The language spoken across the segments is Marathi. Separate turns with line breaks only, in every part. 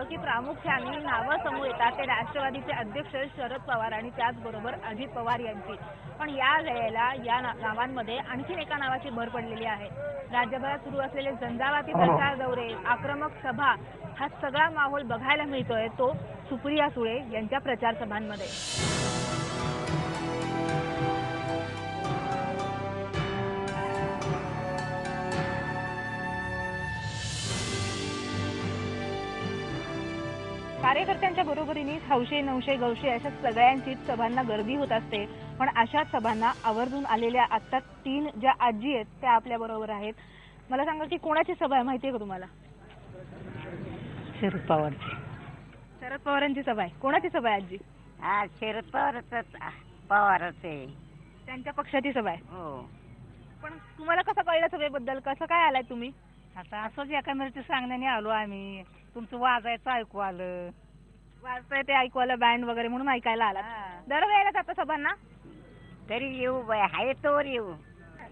की प्रामुख्याने नावं समोर येतात ते राष्ट्रवादीचे अध्यक्ष शरद पवार आणि त्याचबरोबर अजित पवार यांची। पण या वेळेला या नावांमध्ये आणखी एका नावाची भर पडलेली आहे। राज्यभरात सुरू असलेले झंझावाती प्रचार दौरे, आक्रमक सभा, हा सगळा माहोल बघायला मिळतोय तो सुप्रिया सुळे यांच्या प्रचार सभांमध्ये। कार्यकर्त्यांच्या बरोबरीने हौशे नवशे गौशे अशा सगळ्यांचीच सभांना गर्दी होत असते। पण अशा सभांना आवर्जून आलेल्या आता 3 ज्या आजी आहेत त्या आपल्या बरोबर आहेत। मला सांगा की कोणाची सभा आहे माहिती आहे का तुम्हाला?
शरद पवारची।
शरद पवारांची सभा आहे। कोणाची सभा आहे आजी?
हा शरद पवारचे
त्यांच्या पक्षाची सभा आहे।
हो।
पण तुम्हाला कसं कळलं सभेबद्दल? कसं काय आलाय तुम्ही?
आता असंच एकामेकांच्या सांगण्याने आलो आम्ही। तुमचं वाजायचं ऐकू आलं।
वाजतंय ते ऐकू आलं बँड वगैरे म्हणून ऐकायला आला। दरवेळेला जाता सभांना?
तरी येऊ बाय आहे तोवर येऊ।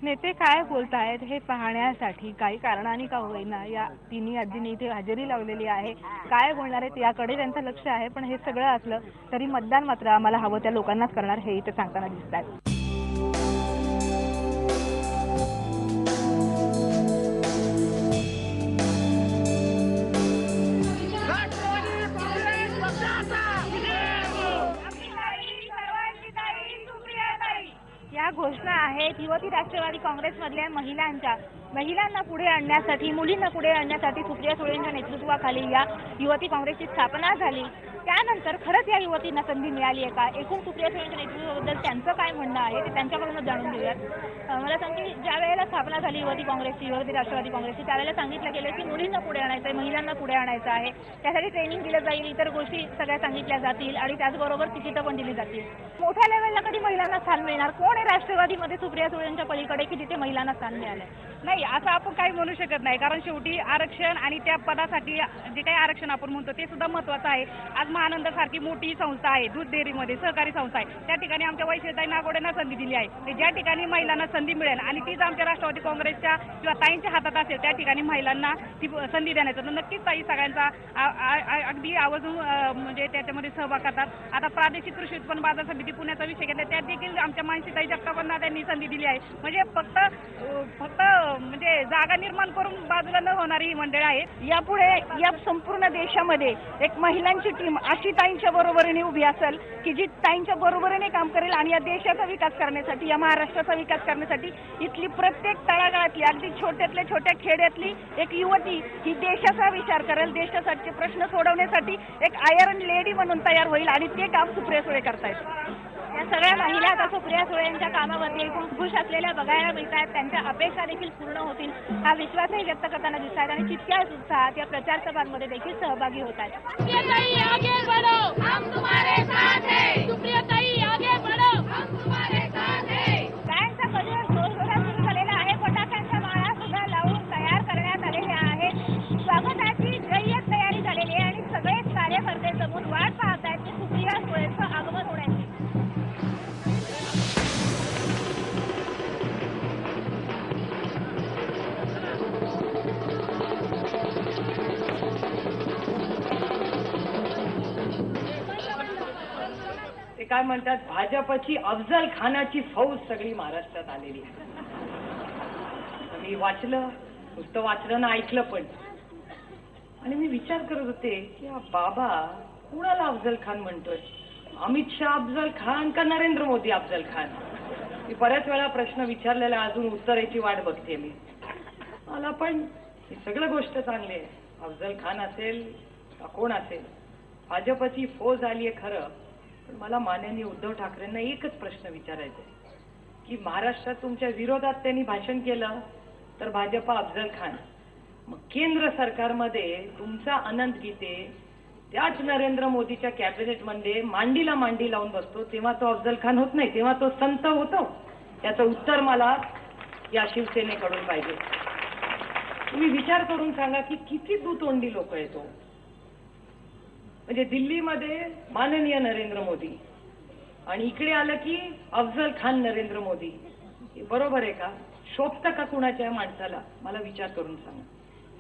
नेते काय बोलतायत हे पाहण्यासाठी काही कारणाने का होईना या तिन्ही आजींनी इथे हजेरी लावलेली आहे। काय बोलणार आहेत याकडे त्यांचं लक्ष आहे। पण हे सगळं असलं तरी मतदान मात्र आम्हाला हवं त्या लोकांनाच करणार हे इथे सांगताना दिसतात। या घोषणा आहेत युवती राष्ट्रवादी काँग्रेसमधल्या महिलांना पुढे आणण्यासाठी, मुलींना पुढे आणण्यासाठी सुप्रिया सुळेंच्या नेतृत्वाखाली या युवती काँग्रेसची स्थापना झाली। त्यानंतर खरंच या युवतींना संधी मिळाली आहे का? एकूण सुप्रिया सुळेंच्या नेतृत्वाबद्दल त्यांचं काय म्हणणं आहे ते त्यांच्याकडूनच जाणून घेऊयात। मला सांग की ज्या वेळेला स्थापना झाली युवती काँग्रेसची, युवती राष्ट्रवादी काँग्रेसची, त्यावेळेला सांगितलं गेलं की मुलींना पुढे आणायचं आहे, महिलांना पुढे आणायचं आहे, त्यासाठी ट्रेनिंग दिलं जाईल, इतर गोष्टी सगळ्या सांगितल्या जातील आणि त्याचबरोबर तिकीटं पण दिली जातील। मोठ्या लेवलला कधी महिलांना स्थान मिळणार? कोण आहे राष्ट्रवादीमध्ये सुप्रिया सुळेंच्या पलीकडे की तिथे महिलांना स्थान मिळालंय?
नाही असं आपण काही म्हणू शकत नाही, कारण शेवटी आरक्षण आणि त्या पदासाठी जे काही आरक्षण आपण म्हणतो ते सुद्धा महत्त्वाचं आहे। आज महानंद सारखी मोठी संस्था आहे, दूध डेअरीमध्ये सहकारी संस्था आहे, त्या ठिकाणी आमच्या वैशालीताई नागोडेंना संधी दिली आहे। ते ज्या ठिकाणी महिलांना संधी मिळेल आणि तीच आमच्या राष्ट्रवादी काँग्रेसच्या किंवा ताईंच्या हातात असेल त्या ठिकाणी महिलांना ती संधी देण्याचं तर नक्कीच ताई सगळ्यांचा अगदी आवर्जून म्हणजे त्याच्यामध्ये सहभाग करतात। आता प्रादेशिक कृषी उत्पन्न बाजार समिती पुण्याचा विषय घेतला त्यात देखील आमच्या मानसीताई जगतापांना त्यांनी संधी दिली आहे। म्हणजे फक्त म्हणजे जागा निर्माण करून बाजूला न होणारी ही मंडळ आहेत।
यापुढे या संपूर्ण देशामध्ये एक महिलांची टीम अशी ताईंच्या बरोबरीने उभी असेल की जी ताईंच्या बरोबरीने काम करेल आणि या देशाचा विकास करण्यासाठी, या महाराष्ट्राचा विकास करण्यासाठी इथली प्रत्येक तळागाळातली अगदी छोट्यातल्या छोट्या खेड्यातली एक युवती ही देशाचा विचार करेल, देशासाठी प्रश्न सोडवण्यासाठी एक आयरन लेडी म्हणून तयार होईल आणि ते काम सुप्रिया सुळे करतायत। या सगळ्या महिला आता सुप्रिया सुळे यांच्या कामावरती एकूण खुश असलेल्या बघायला मिळतात। त्यांच्या अपेक्षा देखील पूर्ण होतील हा विश्वासही व्यक्त करताना दिसत आहेत आणि तितक्याच उत्साहात या प्रचार सभांमध्ये देखील सहभागी होत आहेत। गायांचा गजर जोरजोरात सुरू झालेला आहे। फटाक्यांच्या माळा सुद्धा लावून तयार करण्यात आलेल्या आहेत। स्वागताची जय्यत तयारी झालेली आहे आणि सगळेच कार्यकर्ते जमून वाट पाहत आहेत की सुप्रिया सुळेंचं आगमन होण्याची।
ते काय म्हणतात, भाजपची अफजल खानाची फौज सगळी महाराष्ट्रात आलेली आहे। मी वाचलं, नुसतं वाचलं ना ऐकलं पण, आणि मी विचार करत होते की हा बाबा कुणाला अफजल खान म्हणतोय? अमित शाह अफजल खान का नरेंद्र मोदी अफजल खान? मी बऱ्याच वेळा प्रश्न विचारलेला, अजून उत्तराची वाट बघते मी। मला पण ही सगळं गोष्ट चांगली आहे, अफजल खान असेल का कोण असेल, भाजपची फौज आली आहे खरं, पण मला माननीय उद्धव ठाकरेंना एकच प्रश्न विचारायचा आहे की महाराष्ट्रात तुमच्या विरोधात त्यांनी भाषण केलं तर भाजप अफजल खान, मग केंद्र सरकारमध्ये तुमचा अनंत गीते त्याच नरेंद्र मोदीच्या कॅबिनेटमध्ये मांडीला मांडी लावून बसतो, तेव्हा तो अफजल खान होत नाही, तेव्हा तो संत होतो? याचं उत्तर मला या शिवसेनेकडून पाहिजे। तुम्ही विचार करून सांगा की किती दुतोंडी लोक आहेत। म्हणजे दिल्लीमध्ये माननीय नरेंद्र मोदी आणि इकडे आलं की अफजल खान नरेंद्र मोदी, हे बरोबर आहे का? शोभतं का कुणाच्या माणसाला? मला विचार करून सांगा।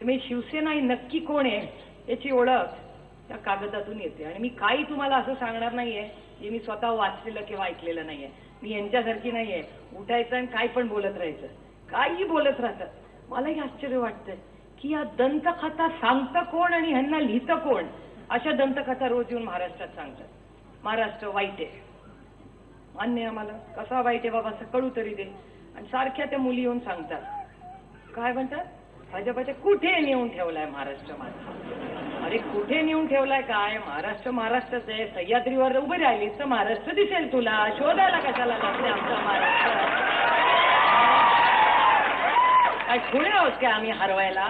तुम्ही शिवसेना ही नक्की कोण आहे याची ओळख त्या कागदातून येते. आणि मी काही तुम्हाला असं सांगणार नाहीये जे मी स्वतः वाचलेलं किंवा ऐकलेलं नाहीये. मी यांच्यासारखी नाहीये उठायचं आणि काय पण बोलत राहायचं, काही बोलत राहतात. मलाही आश्चर्य वाटतंय की या दंतकथा सांगतं कोण आणि ह्यांना लिहितं कोण. अशा दंतकथा रोज येऊन महाराष्ट्रात सांगतात. महाराष्ट्र वाईट आहे, मान्य आहे आम्हाला. कसा वाईट आहे बाबा असं कळू तरी दे. आणि सारख्या त्या मुली येऊन सांगतात, काय म्हणतात, भाजपाच्या कुठे नेऊन ठेवलाय महाराष्ट्र माझा. अरे कुठे नेऊन ठेवलाय काय, महाराष्ट्र महाराष्ट्रच आहे. सह्याद्रीवर उभे राहिलीस तर महाराष्ट्र दिसेल तुला. शोधायला कशाला लागते आमचा महाराष्ट्र. काय खुळे आहोत काय आम्ही हरवायला.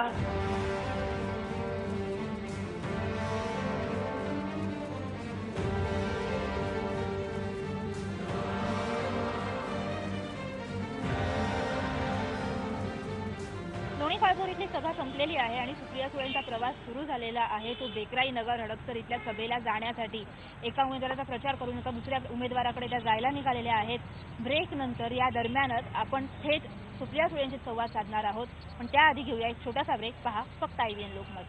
लोणी काळभोर इथली सभा संपलेली आहे आणि सुप्रिया सुळेंचा प्रवास सुरू झालेला आहे. तो बेकराई नगर हडपसर इथल्या सभेला जाण्यासाठी एका उमेदवाराचा प्रचार करून एका दुसऱ्या उमेदवाराकडे त्या जायला निघालेल्या आहेत. ब्रेक नंतर या दरम्यानच आपण थेट सुप्रिया सुळेंशी संवाद साधणार आहोत. पण त्याआधी घेऊया एक छोटासा ब्रेक. पहा फक्त IVN लोकमत.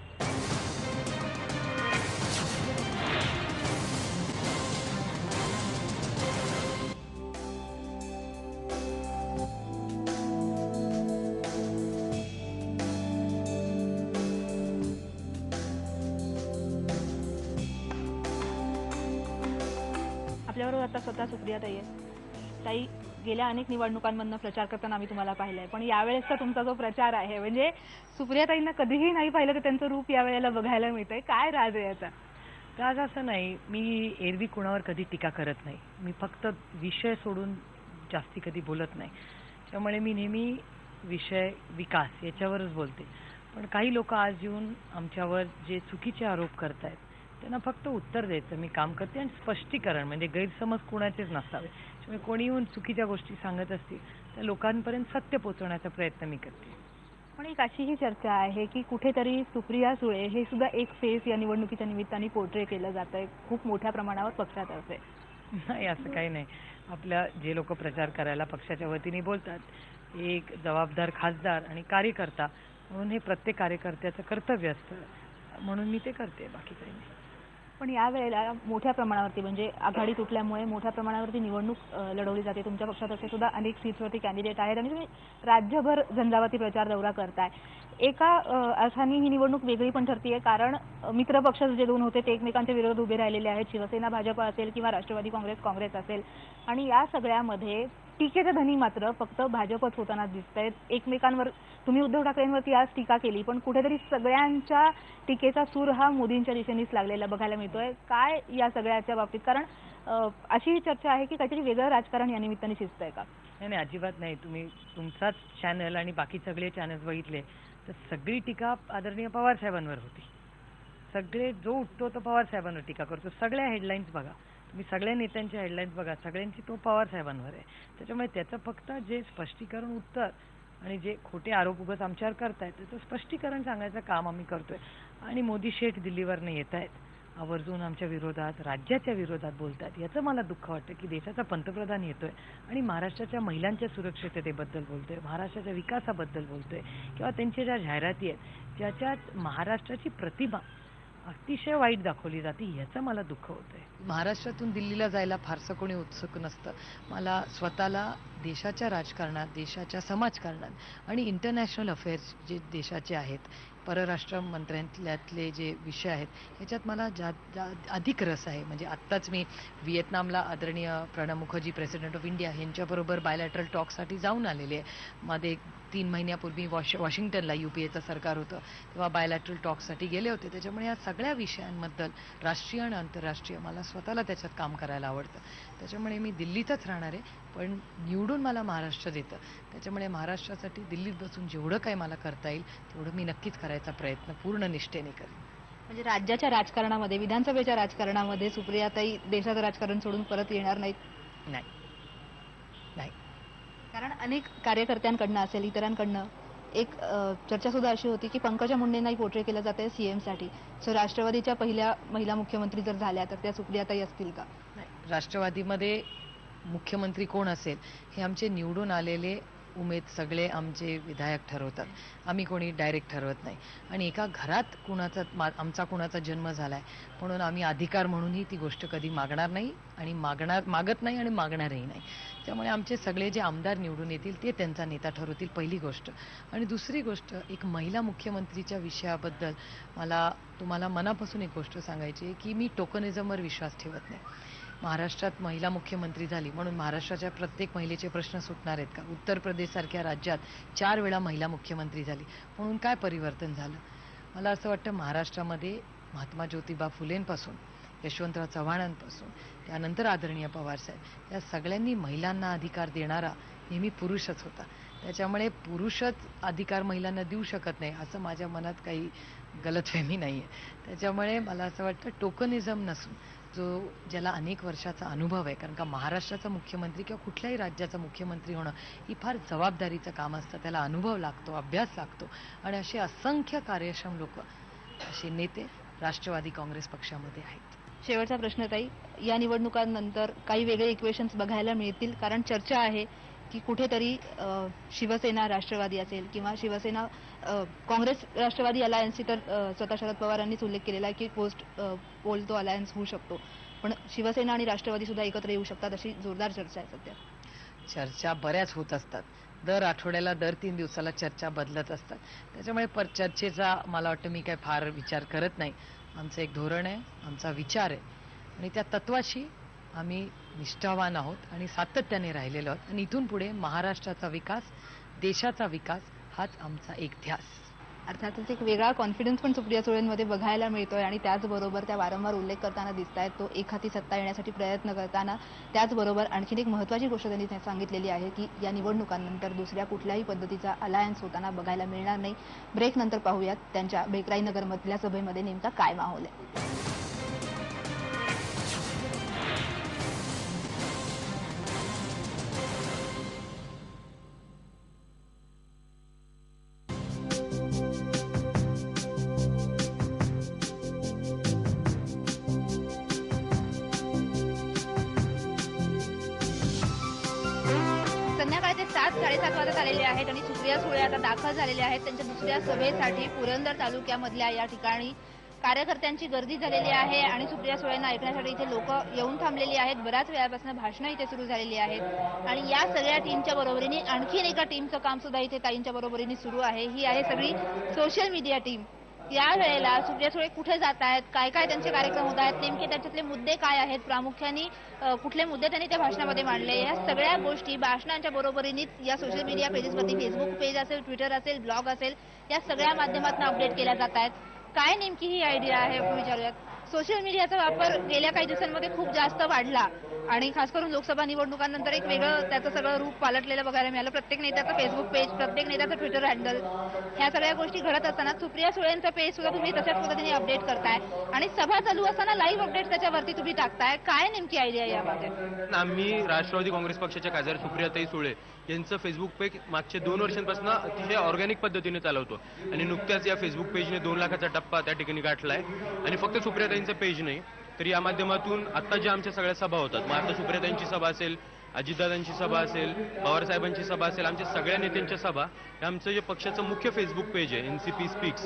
आपल्याबरोबर आता स्वतः सुप्रियाताई आहे. ताई, गेल्या अनेक निवडणुकांमधनं प्रचार करताना आम्ही तुम्हाला पाहिलंय, पण यावेळेसचा तुमचा जो प्रचार आहे म्हणजे सुप्रियाताईंना कधीही नाही पाहिलं तर त्यांचं रूप यावेळेला बघायला मिळतंय. काय राज आहे याचा?
राज असं नाही, मी एरवी कुणावर कधी टीका करत नाही. मी फक्त विषय सोडून जास्ती कधी बोलत नाही. त्यामुळे मी नेहमी विषय विकास याच्यावरच बोलते. पण काही लोक आज येऊन आमच्यावर जे चुकीचे आरोप करतायत त्यांना फक्त उत्तर द्यायचं मी काम करते आणि स्पष्टीकरण म्हणजे गैरसमज कोणाचेच नसावे. त्यामुळे कोणी येऊन चुकीच्या गोष्टी सांगत असतील तर लोकांपर्यंत सत्य पोहोचवण्याचा प्रयत्न मी करते.
पण एक अशीही चर्चा आहे की कुठेतरी सुप्रिया सुळे हे सुद्धा एक फेस या निवडणुकीच्या निमित्ताने पोर्ट्रे केलं जात आहे खूप मोठ्या प्रमाणावर पक्षातर्फे.
नाही, असं काही नाही. आपल्या जे लोक प्रचार करायला पक्षाच्या वतीने बोलतात एक जबाबदार खासदार आणि कार्यकर्ता म्हणून हे प्रत्येक कार्यकर्त्याचं कर्तव्य असतं म्हणून मी ते करते, बाकी काही नाही.
पण यावेळेला मोठ्या प्रमाणावरती म्हणजे आघाडी तुटल्यामुळे मोठ्या प्रमाणावरती निवडणूक लढवली जाते. तुमच्या पक्षातर्फे सुद्धा अनेक सीट्सवरती कॅन्डिडेट आहेत आणि तुम्ही राज्यभर झंझावाती प्रचार दौरा करताय. एका अर्थाने ही निवडणूक वेगळी पण ठरतीये कारण मित्र पक्ष जे दोन होते ते एकमेकांच्या विरोधात उभे राहिलेले आहेत. शिवसेना भाजप असेल किंवा राष्ट्रवादी काँग्रेस असेल. आणि या सगळ्यामध्ये टीकेचे धनी मात्र फक्त भाजपच होताना दिसत आहेत. एकमेकांवर तुम्ही उद्धव ठाकरेंवरती आज टीका केली पण कुठेतरी सगळ्यांच्या टीकेचा सूर हा मोदींच्या दिशेनेच लागलेला बघायला मिळतोय. काय या सगळ्याच्या बाबतीत, कारण अशी चर्चा आहे की काहीतरी वेगळं राजकारण या निमित्ताने शिजतंय का?
नाही, अजिबात नाही. तुम्ही तुमचाच चॅनल आणि बाकी सगळे चॅनल्स बघितले तर सगळी टीका आदरणीय पवार साहेबांवर होती. सगळे जो उठतो तो पवार साहेबांवर टीका करतो. सगळ्या हेडलाईन्स बघा तुम्ही, सगळ्या नेत्यांच्या हेडलाईन्स बघा, सगळ्यांची तो पवार साहेबांवर आहे. त्याच्यामुळे त्याचं फक्त जे स्पष्टीकरण उत्तर आणि जे खोटे आरोप उगाच आमच्यावर करतायत त्याचं स्पष्टीकरण सांगायचं काम आम्ही करतोय. आणि मोदी शेठ दिल्लीवरनं येत आहेत आवर्जून आमच्या विरोधात राज्याच्या विरोधात बोलतात. याचं मला दुःख वाटतं की देशाचा पंतप्रधान येतोय आणि महाराष्ट्राच्या महिलांच्या सुरक्षिततेबद्दल बोलतोय, महाराष्ट्राच्या विकासाबद्दल बोलतोय किंवा त्यांच्या ज्या जाहिराती आहेत ज्याच्यात महाराष्ट्राची प्रतिभा अतिशय वाईट दाखवली जाते, याचं मला दुःख होतंय.
महाराष्ट्रातून दिल्लीला जायला फारसं कोणी उत्सुक नसतं. मला स्वतःला देशाच्या राजकारणात, देशाच्या समाजकारणात आणि इंटरनॅशनल अफेअर्स जे देशाचे आहेत, परराष्ट्र मंत्र्यांतले जे विषय आहेत ह्याच्यात मला अधिक रस आहे. म्हणजे आत्ताच मी व्हिएतनामला आदरणीय Pranab Mukherjee president of India यांच्याबरोबर बायलॅटरल टॉकसाठी जाऊन आलेले आहे. मध्ये 3 महिन्यापूर्वी वॉशिंग्टनला UPAचं सरकार होतं तेव्हा बायलॅटरल टॉकसाठी गेले होते. त्याच्यामुळे या सगळ्या विषयांबद्दल राष्ट्रीय आणि आंतरराष्ट्रीय मला स्वतःला त्याच्यात काम करायला आवडतं. त्याच्यामुळे मी दिल्लीतच राहणार आहे. पण निवडून मला महाराष्ट्र देतं. त्याच्यामुळे महाराष्ट्रासाठी दिल्लीत बसून जेवढं काही मला करता येईल तेवढं मी नक्कीच करायचा प्रयत्न पूर्ण निष्ठेने करेन.
म्हणजे राज्याच्या राजकारणामध्ये, विधानसभेच्या राजकारणामध्ये सुप्रियाताई देशाचं राजकारण सोडून परत येणार नाहीत?
नाही नाही,
कारण अनेक कार्यकर्त्यांकडनं असेल इतरांकडनं एक चर्चा सुद्धा अशी होती की पंकजा मुंडेंनाही पोर्ट्रे केलं जात आहे CM साठी. सो राष्ट्रवादीच्या पहिल्या महिला मुख्यमंत्री जर झाल्या तर त्या सुप्रियाताई असतील का?
राष्ट्रवादीमध्ये मुख्यमंत्री कोण असेल हे आमचे निवडून आलेले उमेद सगळे आमचे विधायक ठरवतात. आम्ही कोणी डायरेक्ट ठरवत नाही. आणि एका घरात आमचा कुणाचा जन्म झालाय म्हणून आम्ही अधिकार म्हणूनही ती गोष्ट कधी मागणार नाही आणि मागत नाही आणि मागणारही नाही. त्यामुळे आमचे सगळे जे आमदार निवडून येतील ते त्यांचा नेता ठरवतील, पहिली गोष्ट. आणि दुसरी गोष्ट, एक महिला मुख्यमंत्रीच्या विषयाबद्दल मला तुम्हाला मनापासून एक गोष्ट सांगायची आहे की मी टोकनिझमवर विश्वास ठेवत नाही. महाराष्ट्रात महिला मुख्यमंत्री झाली म्हणून महाराष्ट्राच्या प्रत्येक महिलेचे प्रश्न सुटणार आहेत का? उत्तर प्रदेशसारख्या राज्यात 4 वेळा महिला मुख्यमंत्री झाली म्हणून काय परिवर्तन झालं? मला असं वाटतं महाराष्ट्रामध्ये महात्मा ज्योतिबा फुलेंपासून यशवंतराव चव्हाणांपासून त्यानंतर आदरणीय पवारसाहेब या सगळ्यांनी महिलांना अधिकार देणारा नेहमी पुरुषच होता. त्याच्यामुळे पुरुषच अधिकार महिलांना देऊ शकत नाही असं माझ्या मनात काही गलतफहमी नाही आहे. त्याच्यामुळे मला असं वाटतं टोकनिझम नसून ज्याला अनेक वर्षाचा अनुभव आहे, कारण का महाराष्ट्राचा मुख्यमंत्री किंवा कुठल्याही राज्याचा मुख्यमंत्री होणं ही फार जबाबदारीचं काम असतं. त्याला अनुभव लागतो, अभ्यास लागतो आणि असे असंख्य कार्यक्षम लोक, असे नेते राष्ट्रवादी काँग्रेस पक्षामध्ये आहेत.
शेवटचा प्रश्न ताई, या निवडणुकांनंतर काही वेगळे इक्वेशन्स बघायला मिळतील? कारण चर्चा आहे की कुठेतरी शिवसेना राष्ट्रवादी असेल किंवा शिवसेना काँग्रेस राष्ट्रवादी अलायन्सची तर स्वतः शरद पवारांनीच उल्लेख केलेला आहे की पोस्ट पोल तो अलायन्स होऊ शकतो, पण शिवसेना आणि राष्ट्रवादी सुद्धा एकत्र येऊ शकतात अशी जोरदार चर्चा आहे सध्या.
चर्चा बऱ्याच होत असतात. दर आठवड्याला, दर 3 दिवसाला चर्चा बदलत असतात. त्याच्यामुळे चर्चेचा मला वाटतं मी काय फार विचार करत नाही. आमचं एक धोरण आहे, आमचा विचार आहे आणि त्या तत्वाशी आम्ही निष्ठावान आहोत आणि सातत्याने राहिलेलो आहोत. आणि इथून पुढे महाराष्ट्राचा विकास, देशाचा विकास हाच आमचा एक ध्यास.
अर्थातच एक वेगळा कॉन्फिडन्स पण सुप्रिया सुळेंमध्ये बघायला मिळतोय आणि त्याचबरोबर त्या वारंवार उल्लेख करताना दिसत आहेत तो एक हाती सत्ता येण्यासाठी प्रयत्न करताना. त्याचबरोबर आणखीन एक महत्त्वाची गोष्ट त्यांनी सांगितलेली आहे की या निवडणुकांनंतर दुसऱ्या कुठल्याही पद्धतीचा अलायन्स होताना बघायला मिळणार नाही. ब्रेक नंतर पाहूयात त्यांच्या बेकराईनगरमधल्या सभेमध्ये नेमका काय माहोल आहे. संध्याकाळचे 7-7:30 वाजत आलेले आहेत आणि सुप्रिया सुळे आता दाखल झालेले आहेत त्यांच्या दुसऱ्या सभेसाठी. पुरंदर तालुक्यामधल्या या ठिकाणी कार्यकर्त्यांची गर्दी झालेली आहे आणि सुप्रिया सुळेंना ऐकण्यासाठी इथे लोक येऊन थांबलेली आहेत. बऱ्याच वेळापासून भाषणं इथे सुरू झालेली आहेत आणि या सगळ्या टीमच्या बरोबरीने आणखीन एका टीमचं काम सुद्धा इथे ताईंच्या बरोबरीने सुरू आहे. ही आहे सगळी सोशल मीडिया टीम. या वेळेला सुप्रिया सुळे कुठे जात आहेत, काय काय त्यांचे कार्यक्रम होत आहेत, नेमके त्याच्यातले मुद्दे काय आहेत, प्रामुख्याने कुठले मुद्दे त्यांनी त्या भाषणामध्ये मांडले, या सगळ्या गोष्टी भाषणांच्या बरोबरीनेच या सोशल मीडिया पेजेसवरती, फेसबुक पेज असेल, ट्विटर असेल, ब्लॉग असेल, या सगळ्या माध्यमातून अपडेट केल्या जात आहेत. काय नेमकी ही आयडिया आहे आपण विचारूयात. सोशल मीडियाचा वापर गेल्या काही दिवसांमध्ये खूप जास्त वाढला आणि खास करून लोकसभा निवडणुकांनंतर एक वेगळं त्याचं सगळं रूप पालटलेलं बघायला मिळालं. प्रत्येक नेत्याचं फेसबुक पेज, प्रत्येक नेत्याचं ट्विटर हँडल, ह्या सगळ्या गोष्टी घडत असताना सुप्रिया सुळेंचं पेज सुद्धा तुम्ही तशाच पद्धतीने अपडेट करताय आणि सभा चालू असताना लाईव्ह अपडेट त्याच्यावरती तुम्ही टाकताय. काय नेमकी आयडिया यामध्ये?
आम्ही राष्ट्रवादी काँग्रेस पक्षाच्या खासदार सुप्रियाताई सुळे यांचं फेसबुक पेज मागच्या 2 वर्षांपासून अतिशय ऑर्गॅनिक पद्धतीने चालवतो आणि नुकत्याच या फेसबुक पेजने 2 लाखाचा टप्पा त्या ठिकाणी गाठलाय. आणि फक्त सुप्रियाताईंचं पेज नाही तर या माध्यमातून आता ज्या आमच्या सगळ्या सभा होतात, मग आता सुप्रियाताईंची सभा असेल, अजितदादांची सभा असेल, पवारसाहेबांची सभा असेल, आमच्या सगळ्या नेत्यांच्या सभा, आमचं जे पक्षाचं मुख्य फेसबुक पेज आहे NCP स्पीक्स,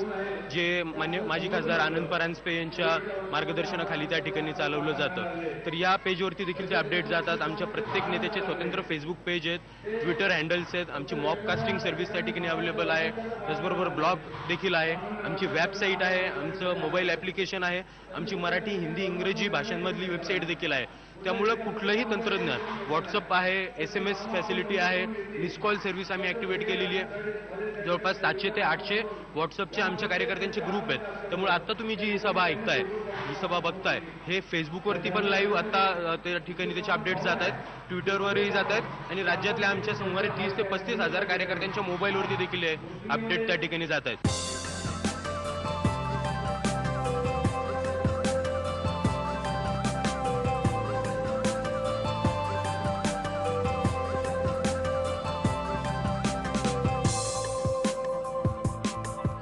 जे माजी खासदार आनंद परांजपे यांच्या मार्गदर्शनाखाली त्या ठिकाणी चालवलं जातं. तर या पेजवरती देखील ते अपडेट जातात. आमच्या प्रत्येक नेत्याचे स्वतंत्र फेसबुक पेज आहेत, ट्विटर हँडल्स आहेत, आमची मॉक कास्टिंग सर्व्हिस त्या ठिकाणी अवेलेबल आहे, त्याचबरोबर ब्लॉग देखील आहे, आमची वेबसाईट आहे, आमचं मोबाईल ॲप्लिकेशन आहे, आमची मराठी, हिंदी, इंग्रजी भाषांमधली वेबसाईट देखील आहे. त्यामुळं कुठलंही तंत्रज्ञान, व्हॉट्सअप आहे, SMS फॅसिलिटी आहे, मिस कॉल सर्व्हिस आम्ही ॲक्टिवेट केलेली आहे. जवळपास 700 ते 800 व्हॉट्सअपचे आमच्या कार्यकर्त्यांचे ग्रुप आहेत. त्यामुळे आता तुम्ही जी ही सभा ऐकताय, ही सभा बघताय, हे फेसबुकवरती पण लाईव्ह आता त्या ठिकाणी त्याचे अपडेट्स जात आहेत, ट्विटरवरही जात आहेत आणि राज्यातल्या आमच्या सुमारे 30 ते 35 हजार कार्यकर्त्यांच्या मोबाईलवरती देखील अपडेट त्या ठिकाणी जात आहेत.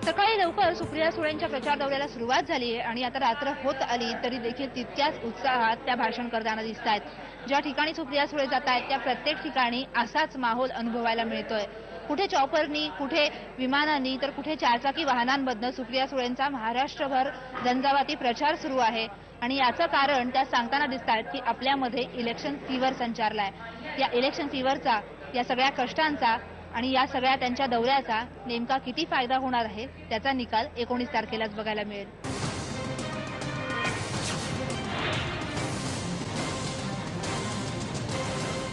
सकाळी लवकर तर सुप्रिया सुळेंच्या प्रचार दौऱ्याला सुरुवात झाली आहे आणि आता रात्र होत आली तरी देखील तितक्याच उत्साहात त्या भाषण करताना दिसत आहेत। ज्या ठिकाणी सुप्रिया सुळे जात आहेत त्या प्रत्येक ठिकाणी असाच माहोल अनुभवायला मिळतोय। कुठे चॉपरनी, कुठे विमानांनी, तर कुठे चारचाकी वाहनांमधनं सुप्रिया सुळेंचा महाराष्ट्रभर झंझावाती प्रचार सुरू आहे आणि याचं कारण त्या सांगताना दिसत आहेत की आपल्यामध्ये इलेक्शन फीवर संचारलाय। या इलेक्शन फीवरचा, या सगळ्या कष्टांचा आणि या सगळ्या त्यांच्या दौऱ्याचा नेमका किती फायदा होणार आहे त्याचा निकाल 19 तारखेलाच बघायला मिळेल।